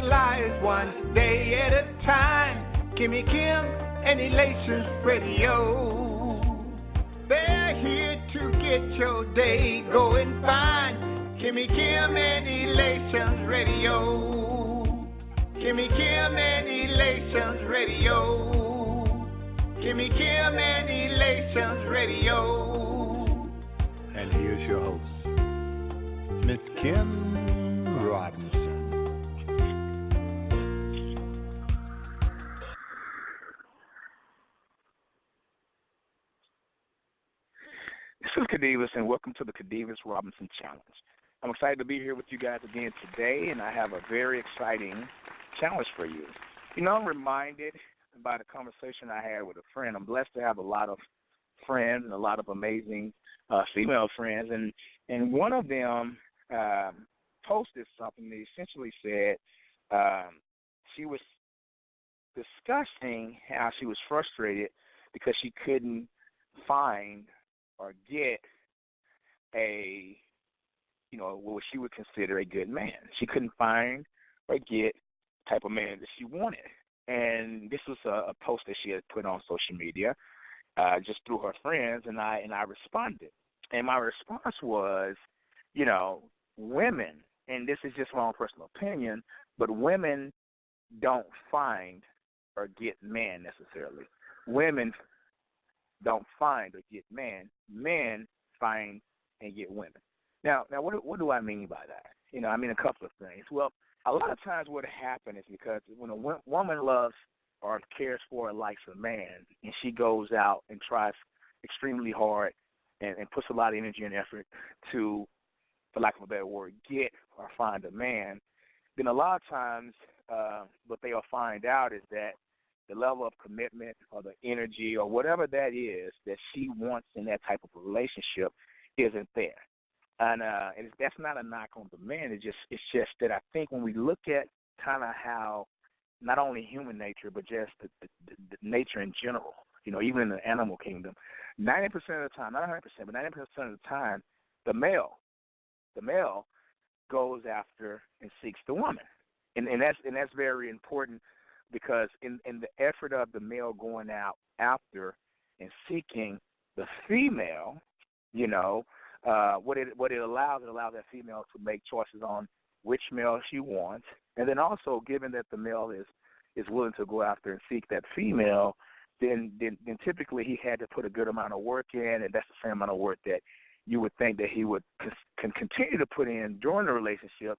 lives one day at a time. Kimmy Kim and Elations Radio. They're here to get your day going fine. Kimmy Kim and Elations Radio. Kimmy Kim and Elations Radio. Kimmy Kim and Elations Radio. And here's your host, Miss Kim Robinson. This is Khadevis, and welcome to the Khadevis Robinson Challenge. I'm excited to be here with you guys again today, and I have a very exciting challenge for you. You know, I'm reminded by the conversation I had with a friend. I'm blessed to have a lot of friends and a lot of amazing female friends, and one of them posted something that essentially said she was discussing how she was frustrated because she couldn't find or get a, you know, what she would consider a good man. She couldn't find or get the type of man that she wanted. And this was a post that she had put on social media just through her friends, and I responded. And my response was, you know, women, and this is just my own personal opinion, but women don't find or get men necessarily. Women don't find or get men. Men find and get women. Now, what do I mean by that? You know, I mean a couple of things. Well, a lot of times what happens is because when a woman loves or cares for or likes a man, and she goes out and tries extremely hard and puts a lot of energy and effort to, for lack of a better word, get or find a man, then a lot of times what they'll find out is that the level of commitment or the energy or whatever that is that she wants in that type of relationship isn't there. And that's not a knock on the man. It's just that I think when we look at kind of how not only human nature but just the nature in general, you know, even in the animal kingdom, 90% of the time, not 100%, but 90% of the time, the male goes after and seeks the woman, and that's very important. Because in the effort of the male going out after and seeking the female, you know, what it allows that female to make choices on which male she wants, and then also given that the male is willing to go after and seek that female, then typically he had to put a good amount of work in, and that's the same amount of work that you would think that he would can continue to put in during the relationship,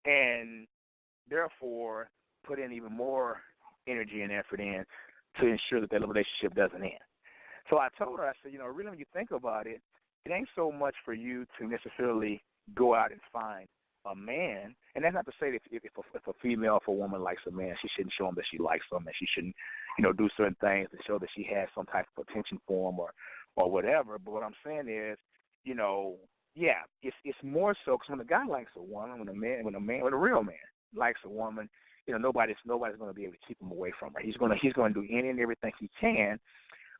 and therefore put in even more energy and effort in to ensure that relationship doesn't end. So I told her, I said, you know, really when you think about it, it ain't so much for you to necessarily go out and find a man. And that's not to say that if a female, if a woman likes a man, she shouldn't show him that she likes him, and she shouldn't, you know, do certain things to show that she has some type of attention for him or whatever. But what I'm saying is, you know, yeah, it's more so because when a guy likes a woman, when a real man likes a woman, you know, nobody's going to be able to keep him away from her. He's going to do any and everything he can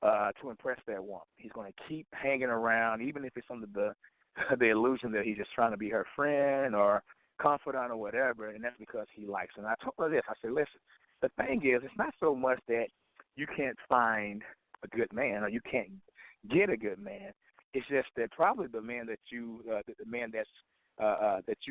to impress that woman. He's going to keep hanging around, even if it's under the illusion that he's just trying to be her friend or confidant or whatever, and that's because he likes her. And I told her this. I said, listen, the thing is, it's not so much that you can't find a good man or you can't get a good man. It's just that probably the man that you're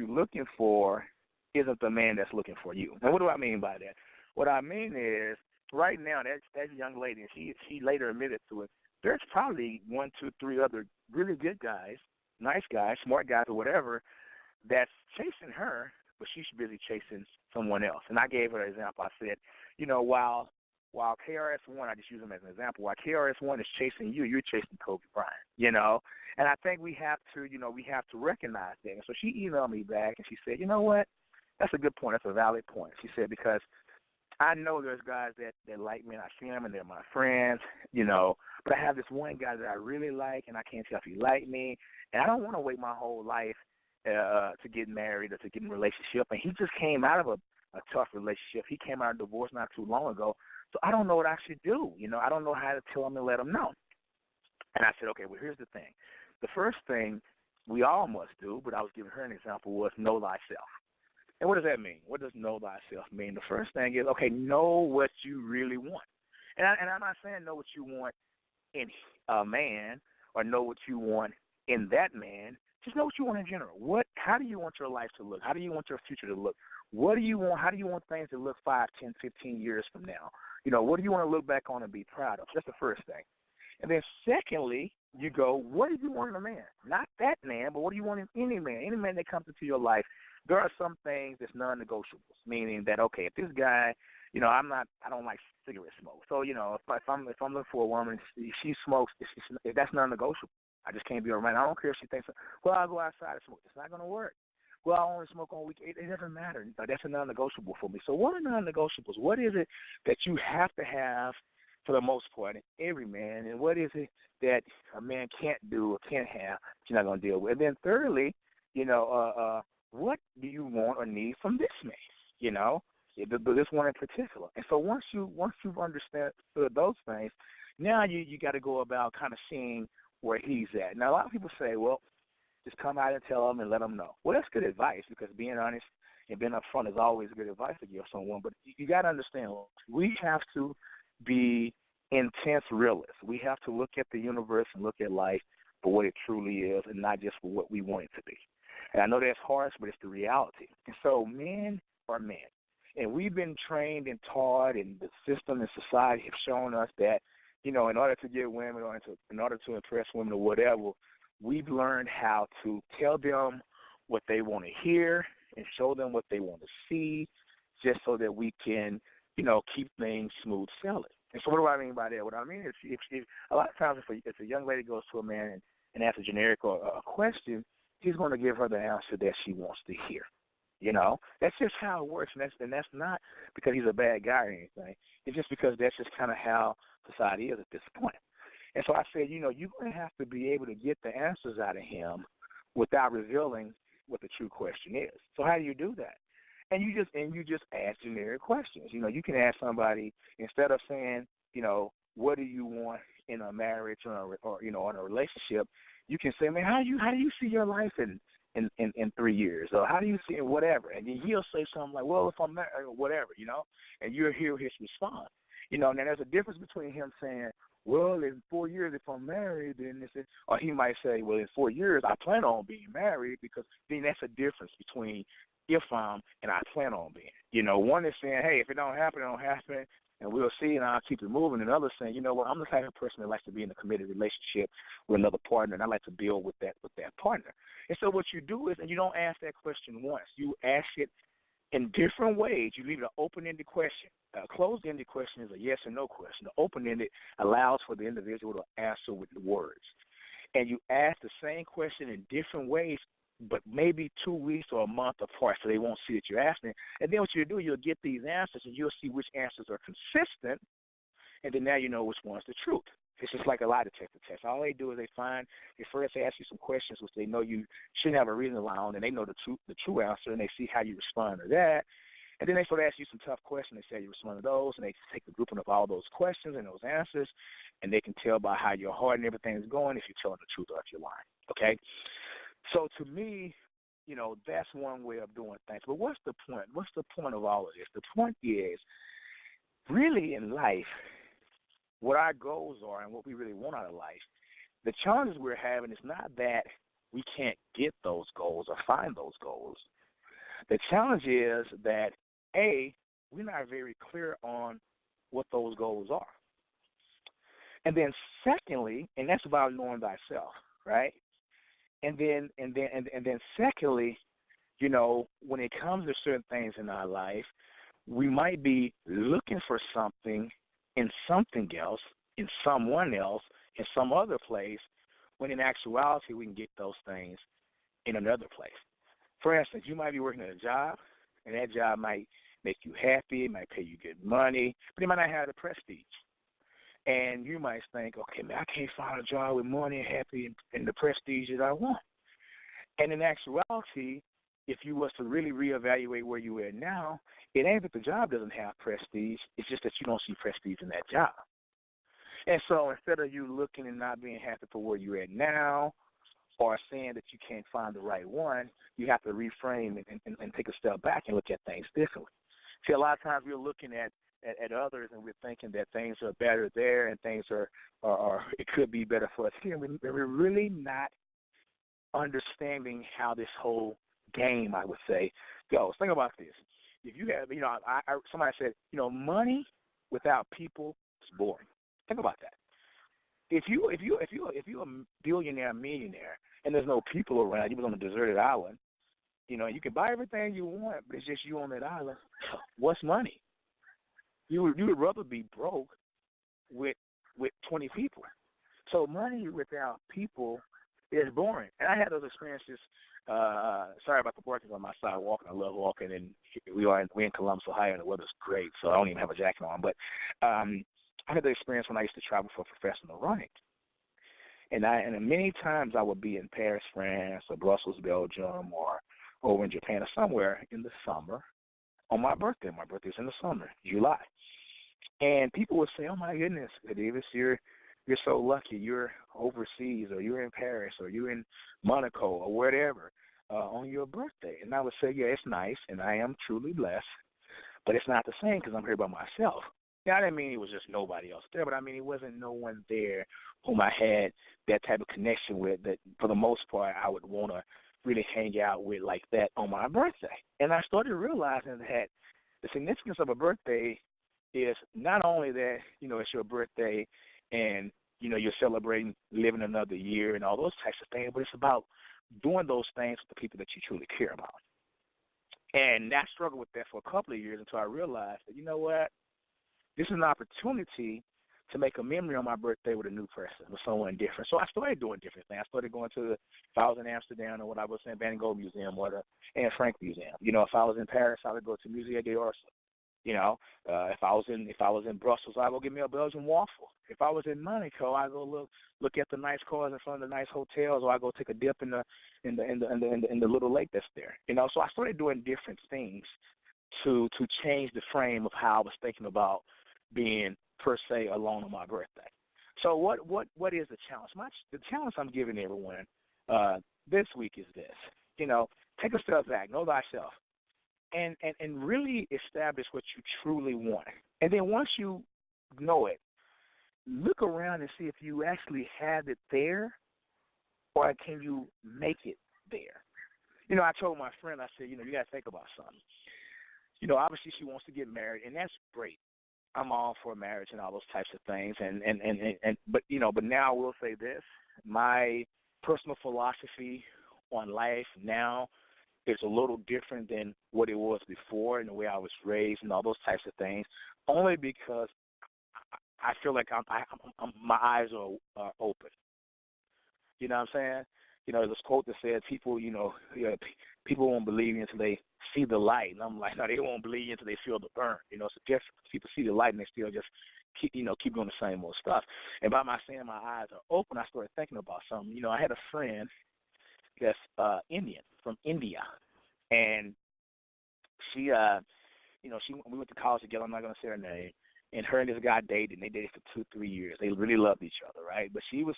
looking for isn't the man that's looking for you. Now, what do I mean by that? What I mean is, right now, that young lady, and she later admitted to it, there's probably 1, 2, 3 other really good guys, nice guys, smart guys or whatever, that's chasing her, but she's busy chasing someone else. And I gave her an example. I said, you know, while KRS-One, I just use him as an example, while KRS-One is chasing you, you're chasing Kobe Bryant, you know. And I think we have to recognize that. And so she emailed me back, and she said, you know what? That's a good point. That's a valid point. She said, because I know there's guys that like me, and I see them, and they're my friends, you know, but I have this one guy that I really like, and I can't tell if he like me, and I don't want to wait my whole life to get married or to get in a relationship. And he just came out of a tough relationship. He came out of divorce not too long ago, so I don't know what I should do. You know, I don't know how to tell him and let him know. And I said, okay, well, here's the thing. The first thing we all must do, but I was giving her an example, was know thyself. And what does that mean? What does know thyself mean? The first thing is, okay, know what you really want. And I'm not saying know what you want in a man or know what you want in that man. Just know what you want in general. How do you want your life to look? How do you want your future to look? What do you want? How do you want things to look 5, 10, 15 years from now? What do you want to look back on and be proud of? That's the first thing. And then secondly, you go, what do you want in a man? Not that man, but what do you want in any man? Any man that comes into your life, there are some things that's non-negotiables, meaning that, okay, if this guy, I don't like cigarette smoke. So, if I'm looking for a woman, if she smokes, if that's non-negotiable. I just can't be around. I don't care if she thinks, well, I'll go outside and smoke. It's not going to work. Well, I only smoke on weekends. It doesn't matter. That's a non-negotiable for me. So what are non-negotiables? What is it that you have to have for the most part in every man, and what is it that a man can't do or can't have that you're not going to deal with? And then thirdly, what do you want or need from this man? This one in particular. And so once you've understood those things, now you got to go about kind of seeing where he's at. Now, a lot of people say, well, just come out and tell him and let him know. Well, that's good advice, because being honest and being upfront is always good advice to give someone. But you got to understand, we have to be intense realists. We have to look at the universe and look at life for what it truly is and not just for what we want it to be. And I know that's harsh, but it's the reality. And so men are men. And we've been trained and taught, and the system and society have shown us that, in order to get women or in order to impress women or whatever, we've learned how to tell them what they want to hear and show them what they want to see, just so that we can, keep things smooth sailing. And so what do I mean by that? What I mean is if a lot of times if a young lady goes to a man and asks a generic or a question, he's going to give her the answer that she wants to hear. That's just how it works, and that's not because he's a bad guy or anything. It's just because that's just kind of how society is at this point. And so I said, you're going to have to be able to get the answers out of him without revealing what the true question is. So how do you do that? And you just ask generic questions. You can ask somebody, instead of saying, what do you want in a marriage or in a relationship, you can say, man, how do you see your life in 3 years, or how do you see it, whatever? And then he'll say something like, well, if I'm married, or whatever, and you'll hear his response. Now there's a difference between him saying, well, in 4 years, if I'm married, then this is, or he might say, well, in 4 years, I plan on being married, because then that's a difference between if I'm and I plan on being. One is saying, hey, if it don't happen, it don't happen, and we'll see, and I'll keep it moving. And the other saying, you know what, I'm the type of person that likes to be in a committed relationship with another partner, and I like to build with that partner. And so what you do is, and you don't ask that question once, you ask it in different ways. You leave it an open-ended question. A closed-ended question is a yes or no question. The open-ended allows for the individual to answer with words. And you ask the same question in different ways, but maybe 2 weeks or a month apart, so they won't see that you're asking. And then what you do, you'll get these answers, and you'll see which answers are consistent, and then now you know which one's the truth. It's just like a lie detector test. All they do is they first ask you some questions which they know you shouldn't have a reason to lie on, and they know the true answer, and they see how you respond to that. And then they sort of ask you some tough questions. They say how you respond to those, and they take the grouping of all those questions and those answers, and they can tell by how your heart and everything is going if you're telling the truth or if you're lying. Okay? So to me, that's one way of doing things. But what's the point? What's the point of all of this? The point is, really in life, what our goals are and what we really want out of life, the challenges we're having is not that we can't get those goals or find those goals. The challenge is that, A, we're not very clear on what those goals are. And then secondly, and that's about knowing thyself, right? And then secondly, when it comes to certain things in our life, we might be looking for something in something else, in someone else, in some other place, when in actuality we can get those things in another place. For instance, you might be working at a job, and that job might make you happy, it might pay you good money, but it might not have the prestige. And you might think, okay, man, I can't find a job with money and happy and the prestige that I want. And in actuality, if you was to really reevaluate where you are now, it ain't that the job doesn't have prestige, it's just that you don't see prestige in that job. And so instead of you looking and not being happy for where you're at now, or saying that you can't find the right one, you have to reframe and take a step back and look at things differently. See, a lot of times we're looking at others and we're thinking that things are better there and things are it could be better for us here. We're really not understanding how this whole game, I would say, goes. Think about this. If you have, somebody said, money without people is boring. Think about that. If you're a billionaire, millionaire, and there's no people around, you're on a deserted island, you can buy everything you want, but it's just you on that island. What's money? You would rather be broke with 20 people. So money without people is boring. And I had those experiences. Sorry about the working on my side walking. I love walking, and we're in Columbus, Ohio, and the weather's great, so I don't even have a jacket on. But I had the experience when I used to travel for professional running. And many times I would be in Paris, France, or Brussels, Belgium, or over in Japan or somewhere in the summer on my birthday. My birthday's in the summer, July. And people would say, "Oh my goodness, Khadevis, you're so lucky. You're overseas, or you're in Paris, or you're in Monaco, or whatever on your birthday." And I would say, "Yeah, it's nice, and I am truly blessed, but it's not the same because I'm here by myself." Yeah, I didn't mean it was just nobody else there, but I mean it wasn't no one there whom I had that type of connection with that for the most part I would want to really hang out with like that on my birthday. And I started realizing that the significance of a birthday is not only that, it's your birthday and, you're celebrating living another year and all those types of things, but it's about doing those things with the people that you truly care about. And I struggled with that for a couple of years until I realized that, you know what, this is an opportunity to make a memory on my birthday with a new person, with someone different. So I started doing different things. I started going to if I was in Amsterdam or what I was in Van Gogh Museum or the Anne Frank Museum. If I was in Paris, I would go to Musée d'Orsay. If I was in Brussels, I would go get me a Belgian waffle. If I was in Monaco, I go look at the nice cars in front of the nice hotels, or I go take a dip in the little lake that's there. So I started doing different things to change the frame of how I was thinking about being per se alone on my birthday. So what is the challenge? The challenge I'm giving everyone this week is this. Take a step back, know thyself. And really establish what you truly want. And then once you know it, look around and see if you actually have it there or can you make it there. I told my friend, I said, you got to think about something. Obviously she wants to get married, and that's great. I'm all for marriage and all those types of things. But now I will say this. My personal philosophy on life now it's a little different than what it was before and the way I was raised and all those types of things, only because I feel like my eyes are open. You know what I'm saying? There's this quote that says people, people won't believe you until they see the light. And I'm like, no, they won't believe you until they feel the burn. It's a difference. People see the light and they still just keep doing the same old stuff. And by my saying my eyes are open, I started thinking about something. I had a friend that's Indian, from India. And she, we went to college together. I'm not going to say her name. And her and this guy dated, and they dated for 2-3 years. They really loved each other, right? But she was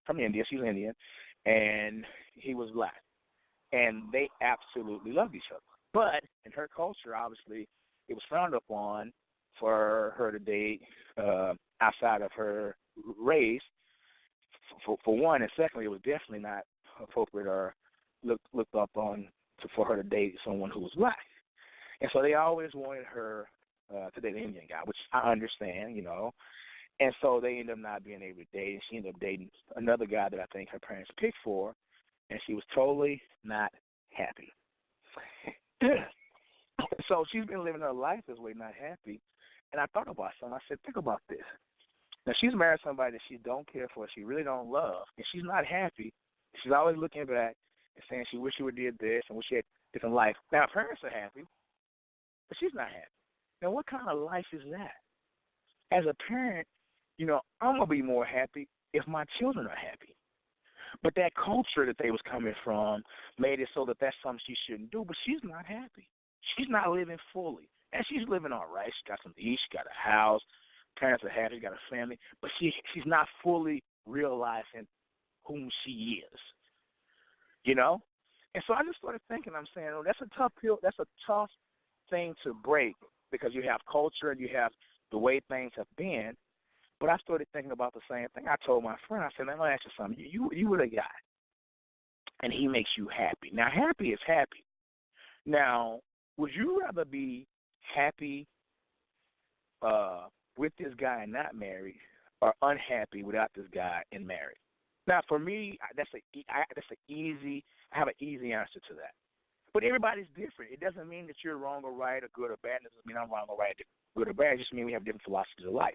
from India. She was Indian, and he was black. And they absolutely loved each other. But in her culture, obviously, it was frowned upon for her to date outside of her race, for one. And secondly, it was definitely not appropriate or looked up on for her to date someone who was black. And so they always wanted her to date an Indian guy, which I understand, And so they ended up not being able to date, and she ended up dating another guy that I think her parents picked for, and she was totally not happy. So she's been living her life this way, not happy. And I thought about something. I said, think about this. Now, she's married somebody that she don't care for, she really don't love, and she's not happy. She's always looking back and saying she wish she would have did this and wish she had a different life. Now, her parents are happy, but she's not happy. Now, what kind of life is that? As a parent, I'm going to be more happy if my children are happy. But that culture that they was coming from made it so that that's something she shouldn't do, but she's not happy. She's not living fully. And she's living all right. She got something to eat. She got a house. Parents are happy. She got a family. But she's not fully realizing whom she is. you know? And so I just started thinking, I'm saying, oh, that's a tough pill, that's a tough thing to break because you have culture and you have the way things have been. But I started thinking about the same thing. I told my friend, I said, let me ask you something. You were the guy, and he makes you happy. Now, happy is happy. Now, would you rather be happy with this guy and not married, or unhappy without this guy and married? Now, for me, I have an easy answer to that. But everybody's different. It doesn't mean that you're wrong or right or good or bad. It doesn't mean I'm wrong or right, good or bad. It just means we have different philosophies of life.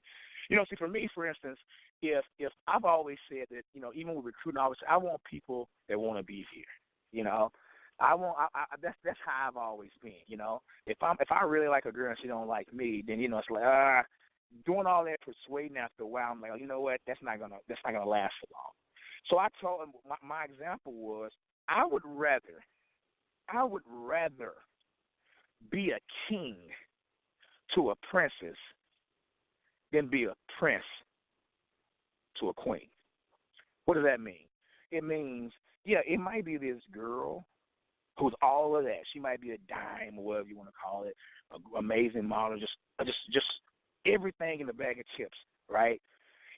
You know, see, for me, for instance, if I've always said that, you know, even with recruiting, I want people that want to be here. You know, that's how I've always been. You know, if I really like a girl and she don't like me, then, you know, it's like doing all that persuading after a while. I'm like, oh, you know what? That's not gonna last for long. So I told him my example was I would rather be a king to a princess than be a prince to a queen. What does that mean? It means, yeah, it might be this girl who's all of that. She might be a dime or whatever you want to call it, an amazing model, just everything in the bag of chips, right?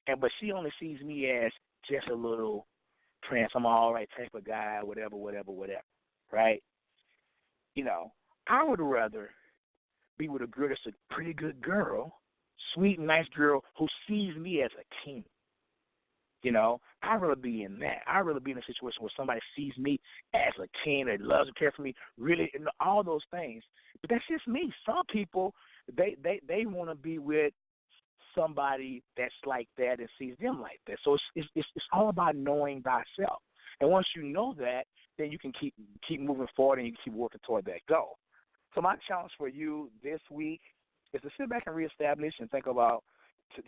But she only sees me as just a little prince. I'm an all right type of guy, whatever, right? You know, I would rather be with a girl that's a pretty good girl, sweet, nice girl who sees me as a king. You know, I'd rather be in that. I'd rather be in a situation where somebody sees me as a king that loves and cares for me, really, and all those things. But that's just me. Some people, they want to be with somebody that's like that and sees them like that. So it's all about knowing thyself. And once you know that, then you can keep moving forward and you can keep working toward that goal. So my challenge for you this week is to sit back and reestablish and think about,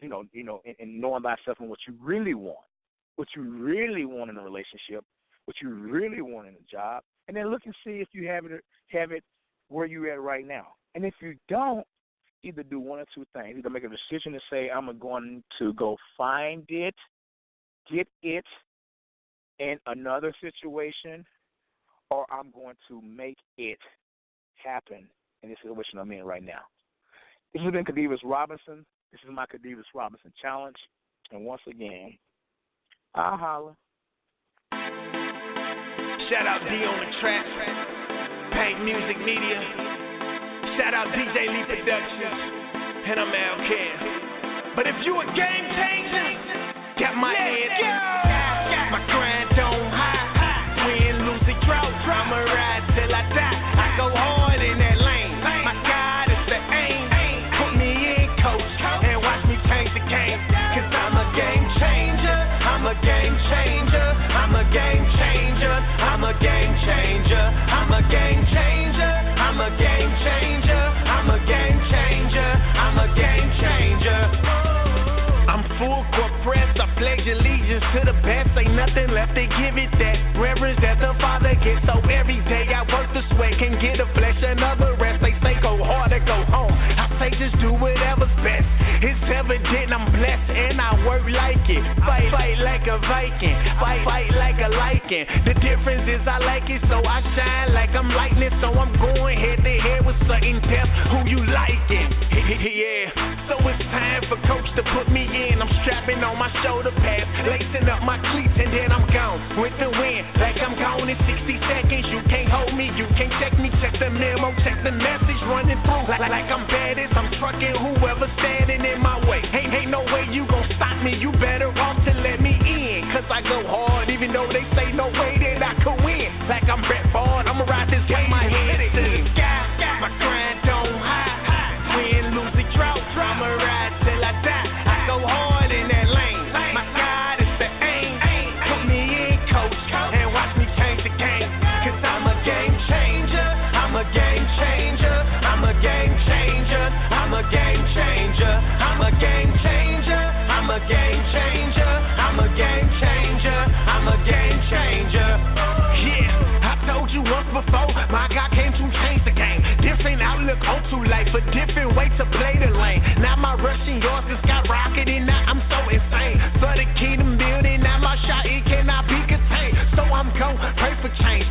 you know, and knowing thyself and what you really want in a relationship, what you really want in a job, and then look and see if you have it where you're at right now. And if you don't, either do one or two things. Either make a decision to say, I'm going to go find it, get it in another situation, or I'm going to make it happen in this situation I'm in right now. This has been Khadevis Robinson. This is my Khadevis Robinson Challenge. And once again, I'll holler. Shout out D on the track, Paint Music Media. Shout out DJ Lee Productions. And I'm Al Ken. But if you a game changer, got my head. My grind don't hide. Win, lose, or draw. I'ma ride till I die. I go hard in that lane. My God is the aim. Put me in, coach, and watch me change the game. Cause I'm a game changer. I'm a game changer. I'm a game changer. I'm a game changer. I'm a game changer. I'm a game changer. I'm a game changer. I'm a game changer. I'm full court press. I pledge allegiance to the best. Ain't nothing left to give it that reverence that the Father gets. So every day I work the sweat, can get a flesh another rest. They say go hard or go home. I say just do whatever's best. It's evident I'm blessed and I work like it. Fight like a Viking. Fight like a lichen. The difference is I like it, so I shine like I'm lightning. So I'm going head to head with certain depth. Who you liking? Yeah. So it's time for coach to put me in. I'm strapping on my shoulder pads, lacing up my cleats, and then I'm gone with the wind. Like I'm gone in 60 seconds. You can't hold me, you can't check me. Check the memo, check the message running through. Like I'm bad as I'm trucking whoever's standing in my way. Ain't no way you gon' stop me. You better off to let me in. Cause I go hard, even though they say no way that I could win. Like I'm Brett Ford, I'ma ride this way. My head to the sky. My grind don't hide. Win, lose, or draw. I'ma ride till I die. I go hard in that lane. My God is the aim. Put me in, coach, and watch me change the game. Cause I'm a game changer. I'm a game changer. I'm a game changer. I'm a game changer. I'm a game changer. I'm a game changer. I'm a game changer. I'm a game changer. Yeah, I told you once before, my God came to change the game. Different outlook on to life, a different way to play the lane. Now my rush and yours is skyrocketing. Now I'm so insane. For the kingdom building, now my shot, it cannot be contained. So I'm gon' pray for change.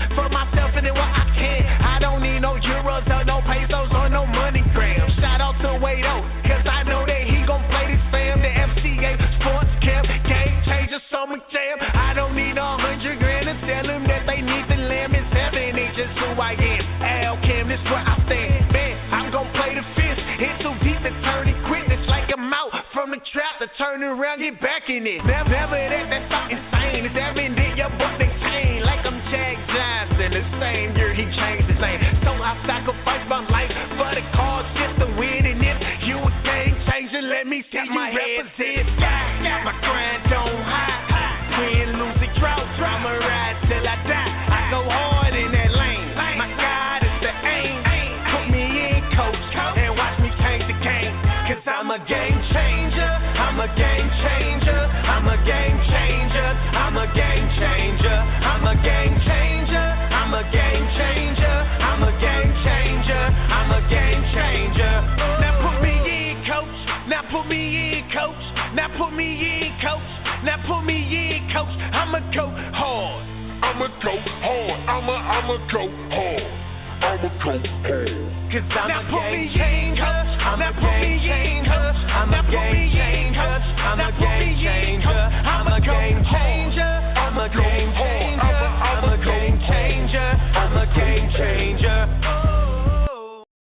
around, get back in it. Never that's so insane. It's evident your boy they chain like I'm Jack Johnson. The same year he changed his name. So I sacrificed my life for the cause just to win. And if you a game changer, let me see you represent. My grind don't hide. Win, lose, or draw. I'ma ride till I die. I go hard in that lane. My God is the aim. Put me in, coach, and watch me change the game. Cause I'm a game changer. I'm a game changer. I'm a game changer. I'm a game changer. I'm a game changer. I'm a game changer. I'm a game changer. I'm a game changer. Now put me in, coach. Now put me in, coach. Now put me in, coach. Now put me in, coach. I'ma go hard. I'ma go hard. I'ma go hard. I'ma go hard. Cause I'm a game changer. I'm a game changer. I'm a game changer. I'm a